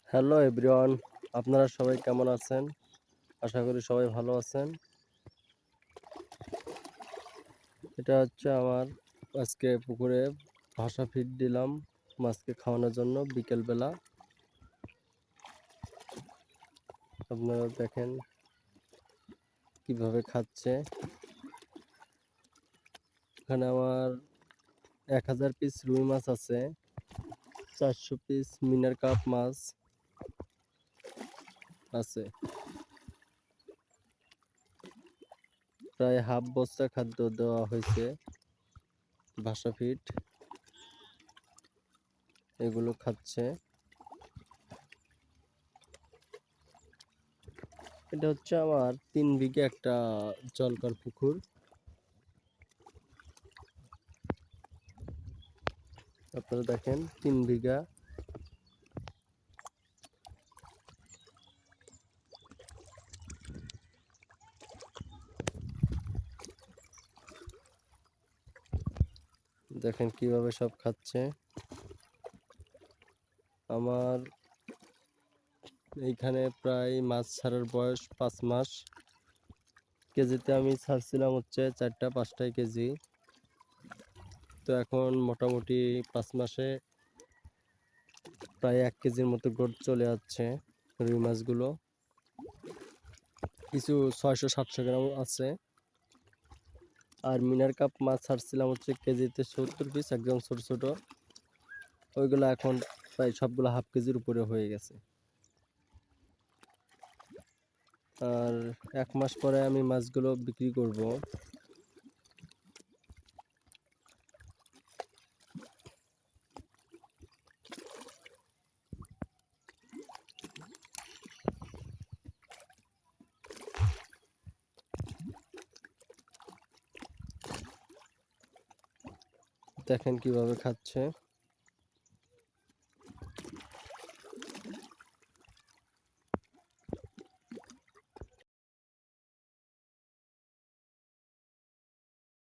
Hello everyone, আপনারা সবাই কেমন আছেন? আশা করি সবাই ভালো আছেন। এটা হচ্ছে আমার আজকে পুকুরে ভাসা ফিড দিলাম মাছকে খাওয়ানোর জন্য বিকেলবেলা। আপনারা দেখেন কিভাবে খাচ্ছে। এখানে আমার 1000 পিস রুই মাছ আছে, 400 পিস মিনার কাপ মাছ আছে, প্রায় হাফ বস্তা খাদ্য দেওয়া হয়েছে ভাসা ফিড। এগুলো খাচ্ছে। এটা হচ্ছে আমার 3 বিঘে একটা জলকর পুকুর। আপনারা দেখেন 3 বিঘা। দেখেন কিভাবে সব খাচ্ছে। আমার এইখানে প্রায় মাছ ছাড়ার বয়স 5 মাস। কেজিতে আমি ছাড়ছিলাম হচ্ছে 4টা-5টাই কেজি। তো এখন মোটামুটি 5 মাসে প্রায় 1 কেজির মতো গ্রোথ চলে যাচ্ছে রুই মাছগুলো। কিছু 600-700 গ্রাম আছে। আর মিনার কাপ মাছ ছাড়ছিলাম হচ্ছে কেজিতে 70 পিস, একদম ছোট ছোট। ওইগুলো এখন প্রায় সবগুলো হাফ কেজির উপরে হয়ে গেছে। আর 1 মাস পরে আমি মাছগুলো বিক্রি করব। দেখেন কিভাবে খাচ্ছে।